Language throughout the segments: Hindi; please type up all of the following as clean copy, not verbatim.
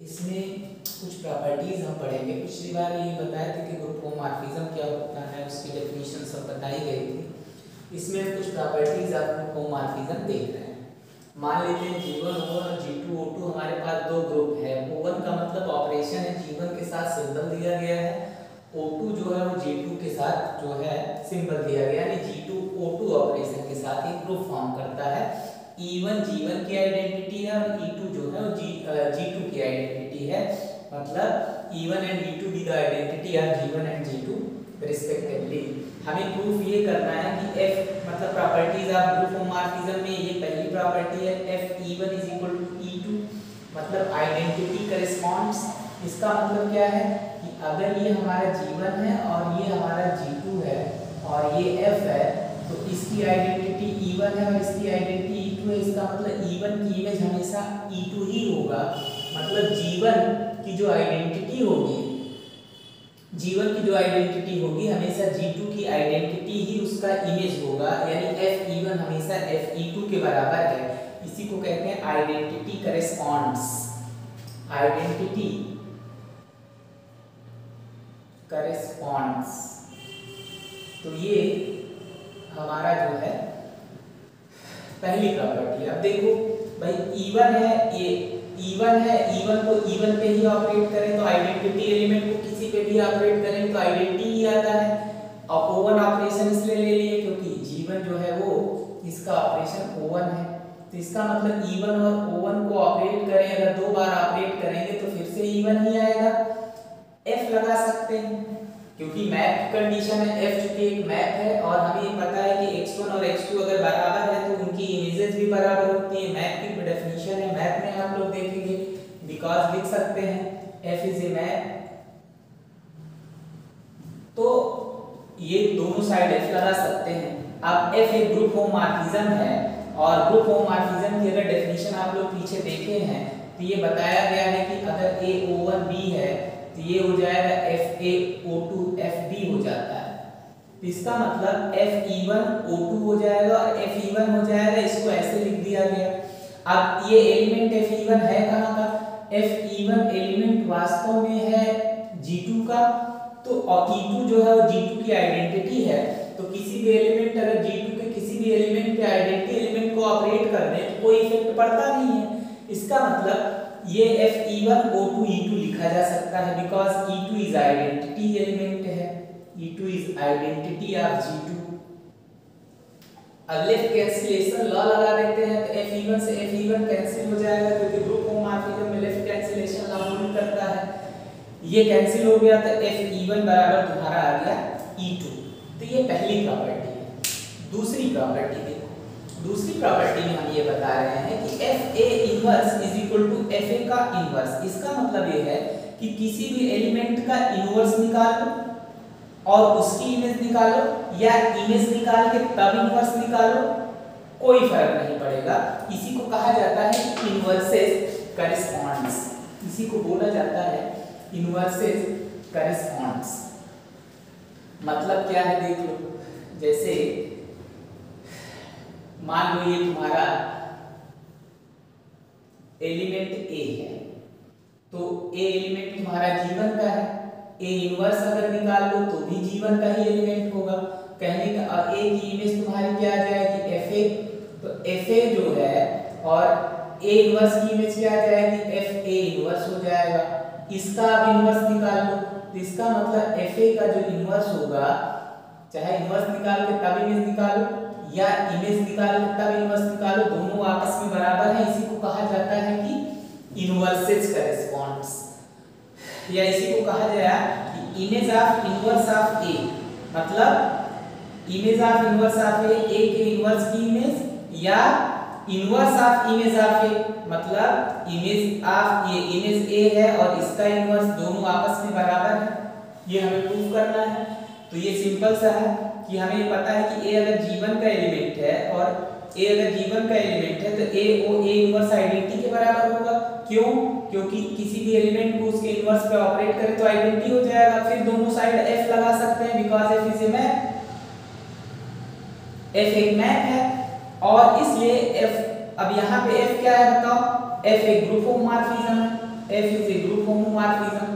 इसमें कुछ प्रॉपर्टीज हम पढ़ेंगे। पिछली बार ये बताया था कि ग्रुप होमोमॉर्फिज्म क्या होता है, उसकी डेफिनेशन सब बताई गई थी। इसमें कुछ प्रॉपर्टीज आप ग्रुप होमोमॉर्फिज्म देख रहे हैं। मान लेते हैं G1 O1 और G2 O2 हमारे पास दो ग्रुप है। O1 का मतलब ऑपरेशन है, G1 के साथ सिंबल दिया गया है। O2 जो है वो G2 के साथ जो है सिंबल दिया गया है, यानी G2 O2 ऑपरेशन के साथ एक ग्रुप फॉर्म करता है। E1 G1 की आइडेंटिटी है और E2 जो है वो G2 की आइडेंटिटी है। मतलब E1 and E2 be the identity of G1 and G2 respectively. हमें प्रूफ ये करना है कि F मतलब प्रॉपर्टीज ऑफ ग्रुप होमोमॉर्फिज्म में ये पहली प्रॉपर्टी है F E1 is equal to E2, मतलब आइडेंटिटी करेस्पॉन्ड्स। इसका मतलब क्या है कि अगर ये हमारा G1 है और ये हमारा G2 है और ये F है, तो इसकी आइडेंटिटी E1 है और इसकी आइडेंटिटी E2 है। इसका मतलब E1 की इमेज हमेशा E2 ही होगा। मतलब G1 की जो आइडेंटिटी होगी, G1 की जो आइडेंटिटी होगी हमेशा G2 की आइडेंटिटी ही उसका इमेज होगा, यानी Fe1 हमेशा Fe2 के बराबर है। इसी को कहते हैं आइडेंटिटी करेस्पॉन्ड्स। Identity corresponds. तो ये हमारा जो है पहली प्रॉपर्टी है। अब देखो भाई E1 है, ये E1 है, E1 को E1 पे ही ऑपरेट करें तो आइडेंटिटी एलिमेंट को किसी पे भी ऑपरेट करें तो आइडेंटिटी ही आता है। और O1 ऑपरेशन इसलिए ले लिए क्योंकि G1 जो है वो इसका ऑपरेशन O1 है, तो इसका मतलब E1 और O1 को ऑपरेट करें, अगर दो बार ऑपरेट करेंगे तो फिर से E1 ही आएगा। F लगा सकते हैं क्योंकि मैप की कंडीशन है, F चूंकि एक मैप है और हमें पता है कि x1 और x2 अगर बराबर है तो उनकी इमेजेस भी बराबर होती है। मैप की डेफिनेशन है, मैप में आप लोग देखेंगे बिकॉज लिख सकते हैं F इज ए मैप। तो ये दोनों साइड F लगा सकते हैं। अब F एक ग्रुप होमोमॉर्फिज्म है और ग्रुप होमोमॉर्फिज्म की अगर डेफिनेशन आप लोग पीछे देखे हैं तो ये बताया गया है कि अगर A O1 B है तो ये हो जाएगा Fa O2 Fb हो जाता है। तो इसका मतलब Fe1 O2 हो जाएगा और Fe1 हो जाएगा, इसको ऐसे लिख दिया गया। अब ये एलिमेंट Fe1 है कहाँ का? Fe1 एलिमेंट वास्तव में है G2 का, तो और E2 जो है वो G2 की आइडेंटिटी है। तो किसी भी एलिमेंट अगर G2 के किसी भी एलिमेंट पे आइडेंटिटी एलिमेंट को ऑपरेट कर दें तो कोई इफेक्ट पड़ता नहीं है। इसका मतलब ये Fe1 O2 E2 लिखा जा सकता है because E2 is identity element है, E2 is identity of G2। अब लेफ्ट कैंसिलेशन लॉ लगा देते हैं तो Fe1 से Fe1 कैंसिल हो जाएगा क्योंकि ग्रुप होमोमॉर्फिज्म में लेफ्ट कैंसिलेशन लॉ यूज करता है। ये कैंसिल हो गया तो Fe1 बराबर तुम्हारा आ गया E2। तो ये पहली प्रॉपर्टी है। दूसरी प्रॉपर्टी देखो, दूसरी प्रॉपर्टी में हम ये बता रहे हैं कि Fa inverse is equal to Fa का इनवर्स। इसका मतलब ये है कि किसी भी एलिमेंट का इनवर्स निकालो और उसकी इमेज निकालो या इमेज निकाल के तब इनवर्स निकालो, कोई फर्क नहीं पड़ेगा। इसी को कहा जाता है इनवर्सेस करेस्पॉन्ड्स। इसी को बोला जाता है इनवर्सेस करेस्पॉन्ड्स। मतलब क्या है देख लो, जैसे मान लो ये तुम्हारा एलिमेंट A है, तो A एलिमेंट तुम्हारा G1 का है। A इनवर्स अगर निकाल लो तो भी G1 का ही एलिमेंट होगा। कहने का A की इमेज तुम्हारी क्या आ जाएगी Fa, तो Fa जो है और A इनवर्स की इमेज क्या आ जाएगी Fa इनवर्स हो जाएगा। इसका अब इनवर्स निकाल लो तो इसका मतलब Fa का जो इनवर्स होगा, चाहे इनवर्स निकाल के तब इमेज निकालो या इमेज निकाल के तब इनवर्स निकालो, दोनों आपस में बराबर है। इसी को कहा जाता है कि इनवर्सेस करेस्पॉन्ड्स, या इसी को कहा जाए कि image of inverse of A, मतलब image of inverse of A के इनवर्स की इमेज या inverse of image of A, मतलब इमेज ऑफ ये इमेज A है और इसका इनवर्स, दोनों आपस में बराबर है। ये हमें प्रूव करना है। तो ये सिंपल सा है कि हमें पता है कि A अगर G1 का एलिमेंट है और A अगर G1 का एलिमेंट है तो A इनवर्स आइडेंटिटी के बराबर होगा। क्यों? क्योंकि किसी भी एलिमेंट को उसके इनवर्स पे ऑपरेट करें तो आइडेंटिटी हो जाएगा। फिर दोनों साइड F लगा सकते हैं because F is A map, F एक मैप है और इसलिए F, अब यहाँ पे F क्या है बताओ? F एक ग्रुप होमोमॉर्फिज्म है। F is a group homomorphism.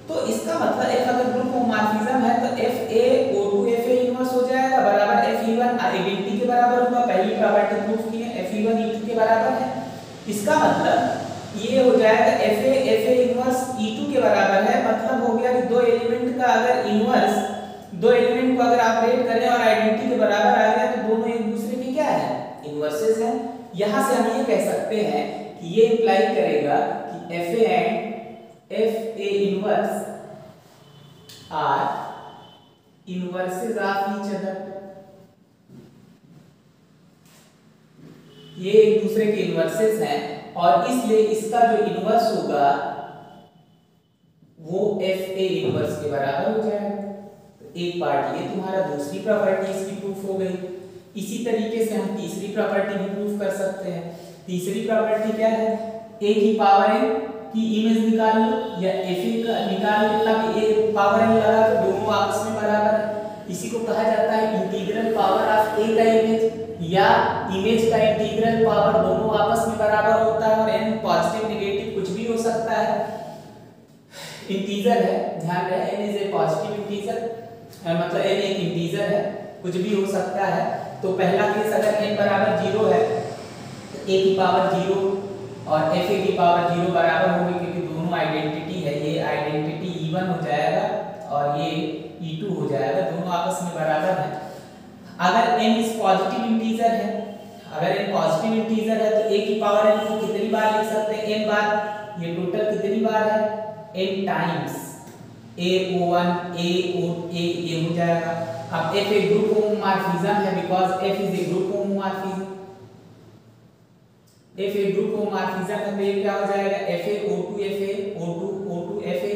तो इसका मतलब F अगर ग्रुप होमोमॉर्फिज्म है तो FaO2 Fa इनवर्स हो जाएगा बराबर Fe1 आइडेंटिटी के बराबर होगा। पहली प्रॉपर्टी प्रूफ की है Fe1 E2 के बराबर है। इसका मतलब ये हो जाएगा Fa इनवर्स E2 के बराबर है। मतलब हो गया कि दो एलिमेंट का अगर इनवर्स, दो एलिमेंट को अगर ऑपरेट करें और आइडेंटिटी के बराबर आ गया तो दोनों एक दूसरे के क्या है, इनवर्सेस हैं। यहां से हम ये कह सकते हैं कि ये इंप्लाई करेगा कि Fa and Fa inverse are inverses of each other. ये एक दूसरे के इनवर्सेस हैं और इसलिए इसका जो इनवर्स होगा वो Fa इनवर्स के बराबर हो जाएगा। तो एक पार्ट ये तुम्हारा दूसरी प्रॉपर्टी इसकी प्रूफ हो गई। इसी तरीके से हम तीसरी प्रॉपर्टी भी प्रूफ कर सकते हैं। तीसरी प्रॉपर्टी क्या है, a की पावर n की इमेज निकाल लो या Fa का निकाल लो, तब a पावर n लगा तो दोनों आपस में बराबर है। इसी को कहा जाता है इंटीग्रल पावर ऑफ a का इमेज या इमेज का इंटीग्रल पावर, दोनों आपस में बराबर होता है और n पॉजिटिव नेगेटिव कुछ भी हो सकता है। इंटीजर है, ध्यान रहे n is a positive integer, मतलब n एक इंटीजर है, कुछ भी हो सकता है। तो पहला केस अगर n बराबर 0 है तो a की पावर 0 और Fa की पावर 0 बराबर होगी क्योंकि दोनों आइडेंटिटी है। ये आइडेंटिटी E1 हो जाएगा और ये E2 हो जाएगा, दोनों आपस में बराबर है। अगर n इस पॉजिटिव इंटीजर है, अगर n पॉजिटिव इंटीजर है तो a की पावर n को कितनी बार लिख सकते हैं, n बार। ये टोटल कितनी बार है, n टाइम्स a01 a ये हो जाएगा। अब F एक ग्रुप होमोमॉर्फिज्म है because F is a group homomorphism. F एक ग्रुप होमोमॉर्फिज्म है तो ये क्या हो जाएगा, FaO2 Fa O2 Fa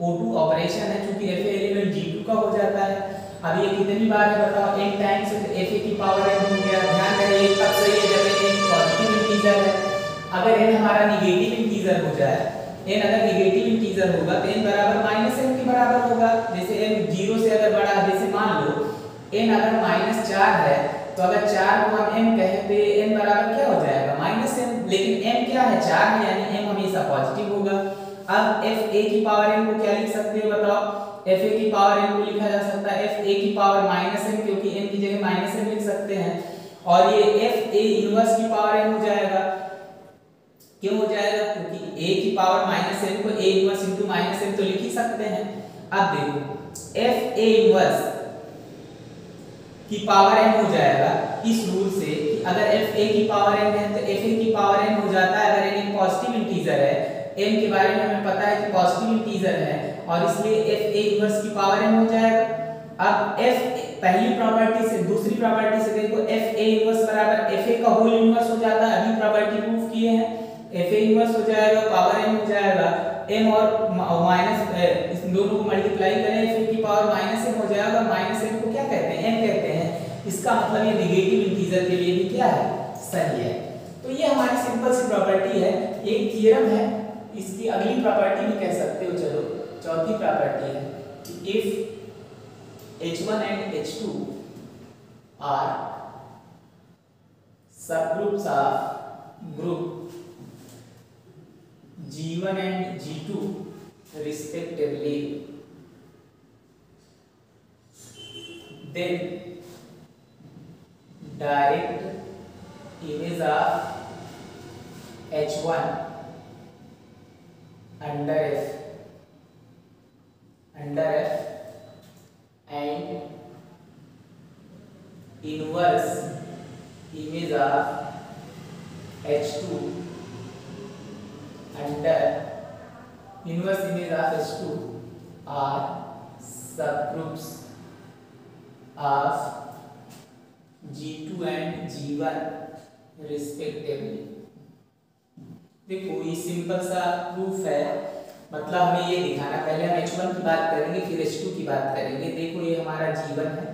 O2 operation है क्योंकि Fa एलिमेंट G2 का हो जाता है। अब ये कितनी बार है बताओ, n टाइम्स, तो Fa की पावर n हो गया। ध्यान रहे ये तब सही है जब n पॉजिटिव इंटीजर है। अगर n हमारा नेगेटिव इंटीजर हो जाए, n अगर नेगेटिव इंटीजर होगा तो n बराबर -n के बराबर होगा। जैसे n 0 से अगर बड़ा है, जैसे मान लो n अगर -4 है तो अगर 4 को हम m कहें तो n बराबर क्या हो जाएगा, -m। लेकिन m क्या है, 4 है, यानी m हमेशा पॉजिटिव होगा। अब Fa की पावर n को क्या लिख सकते हो बताओ, Fa की पावर n को लिखा जा सकता है Fa की पावर -m, क्योंकि n की जगह -m लिख सकते हैं। और ये Fa इनवर्स की पावर n हो जाएगा। क्यों हो जाएगा, क्योंकि a की पावर -m को a इनवर्स इनटू -m तो लिख ही सकते हैं। अब देखो Fa इनवर्स की पावर n हो जाएगा इस रूल से कि अगर Fa की पावर n है तो Fa की पावर n हो जाता है। अगर n एक पॉजिटिव इंटीजर है, n के बारे में हमें पता है कि पॉजिटिव इंटीजर है और इसलिए Fa इनवर्स की पावर n हो जाएगा। अब f पहली प्रॉपर्टी से दूसरी प्रॉपर्टी से देखो, Fa इनवर्स बराबर Fa का होल इनवर्स हो जाता है। अभी प्रॉपर्टी प्रूफ किए हैं, Fa इनवर्स हो जाएगा, पावर n हो जाएगा, m और माइनस इस दोनों को मल्टीप्लाई करें Fa की पावर -m हो जाएगा। -m को क्या कहते हैं, m कहते हैं। इसका मतलब ये नेगेटिव इंटीजर के लिए भी क्या है, सही है। तो ये हमारी सिंपल सी प्रॉपर्टी है, एक थ्योरम है। इसकी अगली प्रॉपर्टी भी कह सकते हो, चलो चौथी प्रॉपर्टी है कि if H1 and H2 are subgroups of group G1 and G2 respectively, then direct image of H1 under F and inverse image of H2 under inverse image of H2 are subgroups of G2 and G1 respectively। देखो ये सिंपल सा प्रूफ है, मतलब हमें ये दिखाना, पहले हम H1 की बात करेंगे फिर H2 की बात करेंगे। देखो ये हमारा G1 है,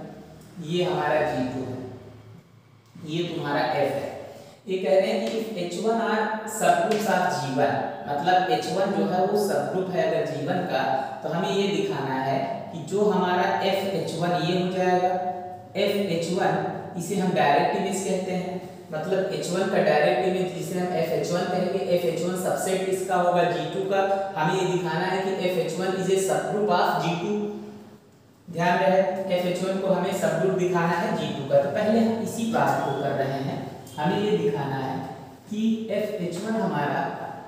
ये हमारा G2 है, ये तुम्हारा F है। ये कह रहे हैं कि H1 are subgroups of G1, मतलब H1 जो है वो सबग्रुप है अगर G1 का, तो हमें ये दिखाना है कि जो हमारा FH1 ये हो जाएगा, FH1 इसे हम डायरेक्ट इमेज कहते हैं, मतलब H1 का डायरेक्ट इमेज जिसे हम FH1 कहेंगे, FH1 सबसेट किसका होगा, G2 का। हमें ये दिखाना है कि FH1 is a subgroup of G2। ध्यान रहे FH1 को हमें सबग्रुप दिखाना है G2 का। तो पहले हम इसी बात को कर रहे हैं, हमें ये दिखाना है कि FH1 हमारा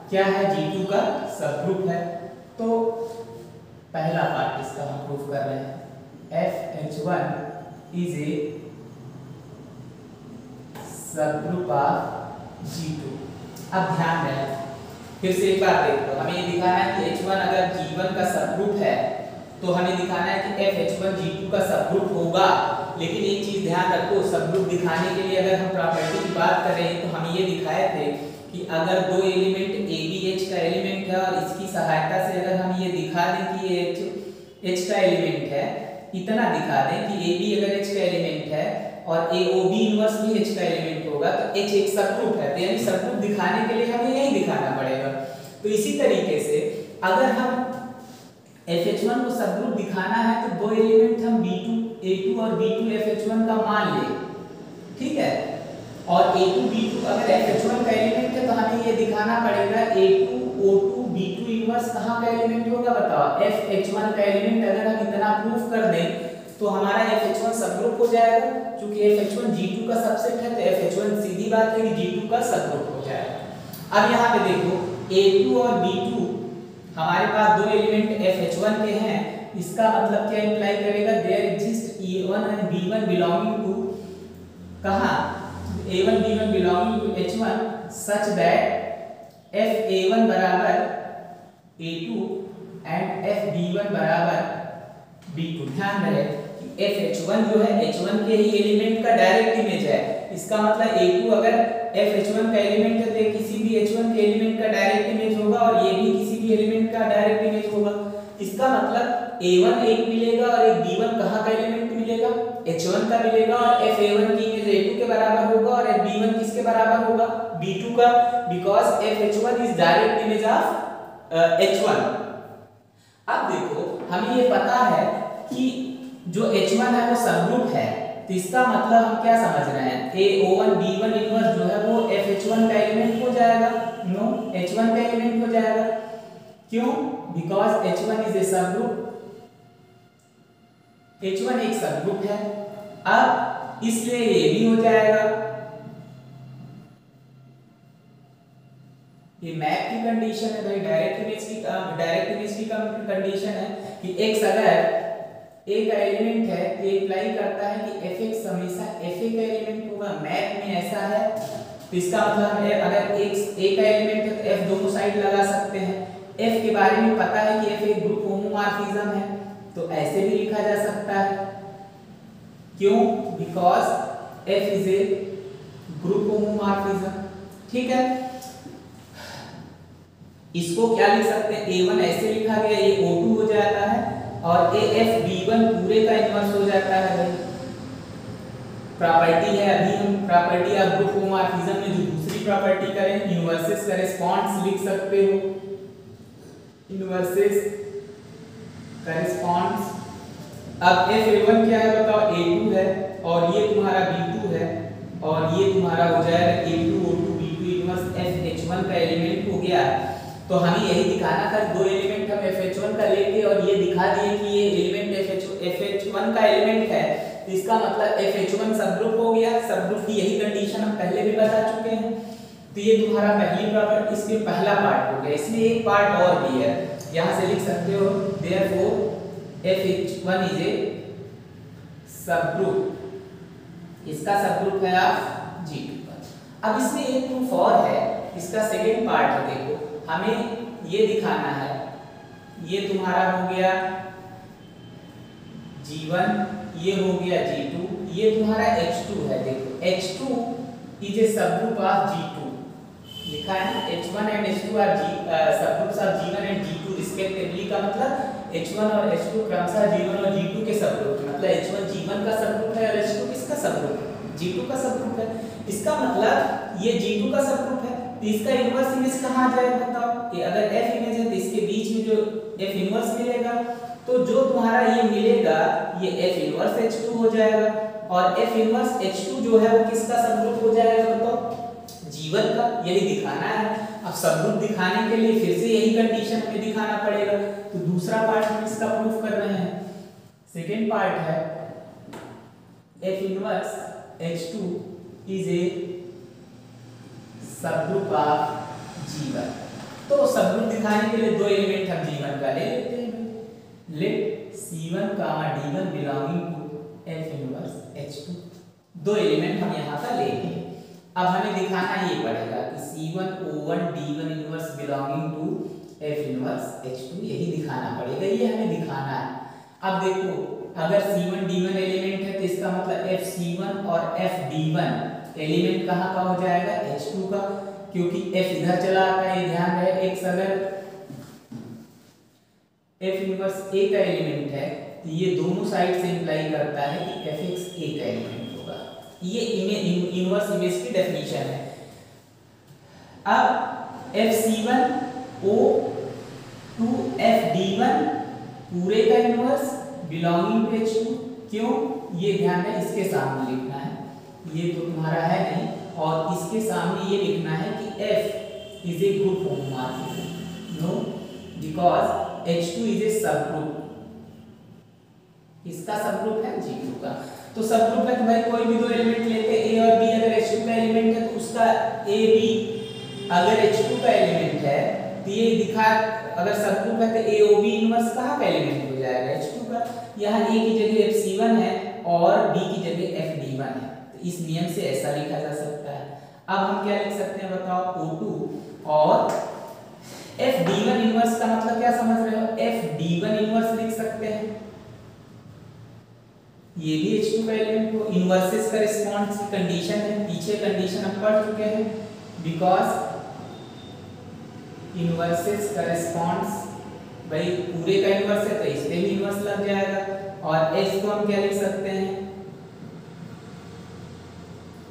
क्या है, G2 का सबग्रुप है। तो पहला पार्ट इसका हम प्रूफ कर रहे हैं, FH1 is a subgroup of G2। अब ध्यान दें, फिर से एक बार देखो, हमें ये दिखाना है कि H1 अगर G1 का सबग्रुप है तो हमें दिखाना है कि FH1 G2 का सबग्रुप होगा। लेकिन एक चीज ध्यान रखो, सबग्रुप दिखाने के लिए अगर हम प्रॉपर्टी की बात करें तो हम ये दिखाए थे कि अगर दो एलिमेंट ABH का एलिमेंट है और इसकी सहायता से अगर हम ये दिखा दें कि ये H का एलिमेंट है, इतना दिखा दें कि AB अगर H का एलिमेंट है और AOB इनवर्स भी H का एलिमेंट होगा तो H एक सबग्रुप है। तो यानी सबग्रुप दिखाने के लिए हमें यही दिखाना पड़ेगा। तो इसी तरीके से अगर हम FH1 को सबग्रुप दिखाना है तो दो एलिमेंट हम B2 A2 और B2 FH1 का मान ले, ठीक है। और A2 B2 अगर FH1 का एलिमेंट है तो हमें ये दिखाना पड़ेगा A2 O2 B2 इनवर्स कहाँ का एलिमेंट होगा, बताओ FH1 का एलिमेंट। अगर हम इतना प्रूफ कर दें तो हमारा FH1 सबग्रुप हो जाएगा। क्योंकि FH1 G2 का सबसेट है तो FH1 सीधी बात है कि G2 का सबग्रुप हो जाएगा। अब यहाँ पे देखो A2 और B2 हमारे पास दो एलिमेंट FH1 के हैं, इसका मतलब क्या इंप्लाई करेगा, there exist A1 and B1 belonging to कहाँ, A1 B1 belonging to H1 such that FA1 बराबर A2 एंड FB1 बराबर B2। ध्यान रहे कि FH1 जो है H1 के ही एलिमेंट का डायरेक्ट इमेज है। इसका मतलब A2 अगर FH1 का एलिमेंट है तो किसी भी H1 के एलिमेंट का डायरेक्ट इमेज होगा और ये भी किसी भी एलिमेंट का डायरेक्ट इमेज होगा। इसका मतलब A1 एक मिलेगा और एक B1 कहाँ का एलिमेंट मिलेगा, H1 का मिलेगा। और FA1 की इमेज A2 के बराबर होगा और FB1 किसके बराबर होगा, B2 का, because FH1 is direct image of H1। अब देखो हमें ये पता है कि जो H1 है वो सबग्रुप है, तो इसका मतलब हम क्या समझ रहे हैं, AO1 B1 इनवर्स जो है वो FH1 का एलिमेंट हो जाएगा, नो H1 का एलिमेंट हो जाएगा। क्यों, because H1 is a subgroup, H1 एक सबग्रुप है। अब इसलिए ये भी हो जाएगा। ये मैप की कंडीशन है भाई, डायरेक्ट इमेज की कंडीशन है कि x अगर A का एलिमेंट है तो इंप्लाई करता है कि Fx हमेशा Fa का एलिमेंट होगा। मैप में ऐसा है तो इसका मतलब है अगर x A का एलिमेंट है तो F दोनों साइड लगा सकते हैं। F के बारे में पता है कि F एक ग्रुप होमोमॉर्फिज्म है, तो ऐसे भी लिखा जा सकता है। क्यों, because F is a group homomorphism, ठीक है। इसको क्या लिख सकते हैं, A1 ऐसे लिखा गया, ये O2 हो जाता है और AFB1 पूरे का इनवर्स हो जाता है भाई। प्रॉपर्टी है, अभी हम प्रॉपर्टी ऑफ ग्रुप होमोमॉर्फिज्म में जो दूसरी प्रॉपर्टी करें, इनवर्सेस करेस्पॉन्ड्स लिख सकते हो, इनवर्सेस करेस्पॉन्ड्स। अब FA1 क्या है बताओ, A2 है और ये तुम्हारा B2 है और ये तुम्हारा हो जाएगा A2 O2 B2 inverse FH1 का एलिमेंट हो गया। तो हमें यही दिखाना था, दो एलिमेंट हम FH1 का लेके और ये दिखा दिए कि ये एलिमेंट FH1 का एलिमेंट है, तो इसका मतलब FH1 सबग्रुप हो गया। सबग्रुप की यही कंडीशन हम पहले भी बता चुके हैं। तो ये तुम्हारा पहली प्रॉपर्टी, इसके पहला पार्ट हो गया। इसमें एक पार्ट और भी है, यहाँ से लिख सकते हो therefore FH1 is a subgroup, इसका सबग्रुप है आप G2। अब इसमें एक प्रूफ और है, इसका सेकेंड पार्ट है। देखो हमें ये दिखाना है, ये तुम्हारा हो गया G1, ये हो गया G2, ये तुम्हारा H2 है। देखो H2 is a subgroup of G2, लिखा है ना, H1 and H2 are subgroups of G1 and G2 respectively. का मतलब H1 और H2 क्रमशः G1 और G2 के सबग्रुप है। मतलब H1 G1 का सबग्रुप है और H2 किसका सबग्रुप है, G2 का सबग्रुप है। इसका मतलब ये G2 का सबग्रुप है, तो इसका इनवर्स इमेज कहाँ आ जाएगा बताओ, कि अगर F इमेज है तो इसके बीच में जो F इनवर्स मिलेगा, तो जो तुम्हारा ये मिलेगा ये F इनवर्स H2 हो जाएगा। और F इनवर्स H2 जो है वो किसका सबग्रुप हो जाएगा बताओ? G1 का। यही दिखाना है। अब सबग्रुप दिखाने के लिए फिर से यही कंडीशन हमें दिखाना पड़ेगा। तो दूसरा पार्ट हम इसका प्रूफ कर रहे हैं। सेकेंड पार्ट है F inverse H2 is a subgroup of G1। तो सबग्रुप दिखाने के लिए दो एलिमेंट हम G1 का ले लेते हैं। Let C1, D1 belonging to F inverse H2। दो एलिमेंट हम यहाँ का लेंगे। अब हमें दिखाना ये पड़ेगा कि C1 O1 D1 inverse belonging to F inverse H2, यही दिखाना पड़ेगा। ये हमें दिखाना है। अब देखो, अगर C1 D1 एलिमेंट है तो इसका मतलब FC1 और FD1 एलिमेंट कहाँ का हो जाएगा? H2 का, क्योंकि F इधर चला आता है। ध्यान रहे, X अगर F इनवर्स A का एलिमेंट है तो ये दोनों साइड से इंप्लाई करता है कि Fx A का एलिमेंट होगा। ये इनवर्स इमेज की डेफिनेशन है। अब FC1 O2 FD1 पूरे का इनवर्स बिलोंगिंग टू H2। क्यों? ये ध्यान है, इसके सामने लिखना है। ये तो तुम्हारा है नहीं, और इसके सामने ये लिखना है कि F is a group homomorphism. No, because H2 is a subgroup. इसका सबग्रुप है G2 का। तो सबग्रुप है तो भाई कोई भी दो एलिमेंट लेते हैं, A और B। अगर H2 का एलिमेंट है तो उसका A B अगर H2 का एलिमेंट है तो ये दिखा, अगर सबग्रुप है तो AOB इनवर्स कहाँ का एलिमेंट हो जाएगा? H2 का। यहाँ A की जगह FC1 है और B की जगह FD1 है, तो इस नियम से ऐसा लिखा जा सकता है। अब हम क्या लिख सकते हैं बताओ? O2 और FD1 इनवर्स का मतलब क्या समझ रहे हो? FD1 इनवर्स लिख सकते हैं। ये भी H2 का एलिमेंट हो। इनवर्सेस का रिस्पांस की कंडीशन है, पीछे कंडीशन हम पढ़ चुके हैं। बिकॉज इनवर्सेस का रिस्पांस, भाई पूरे का इनवर्स है तो इस पे भी इनवर्स लग जाएगा। और H को हम क्या लिख सकते हैं?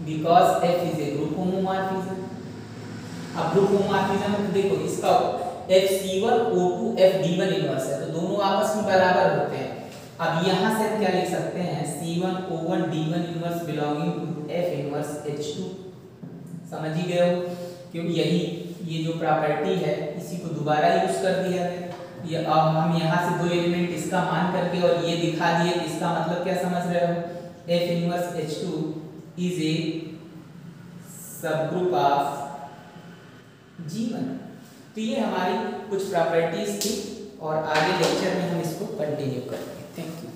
Because F is a group homomorphism. अब ग्रुप होमोमॉर्फिज्म तो देखो, इसका FC1 O2 FD1 इनवर्स है तो दोनों आपस में बराबर होते हैं। अब यहाँ से हम क्या लिख सकते हैं? C1 O1 D1 inverse belonging to F inverse H2। समझ ही गए हो? क्योंकि यही ये जो प्रॉपर्टी है इसी को दोबारा यूज कर दिया है। ये अब हम यहाँ से दो एलिमेंट इसका मान करके और ये दिखा दिए, इसका मतलब क्या समझ रहे हो? F inverse H2 is a subgroup of G1। तो ये हमारी कुछ प्रॉपर्टीज थी और आगे लेक्चर में हम इसको कंटिन्यू करेंगे। Thank you.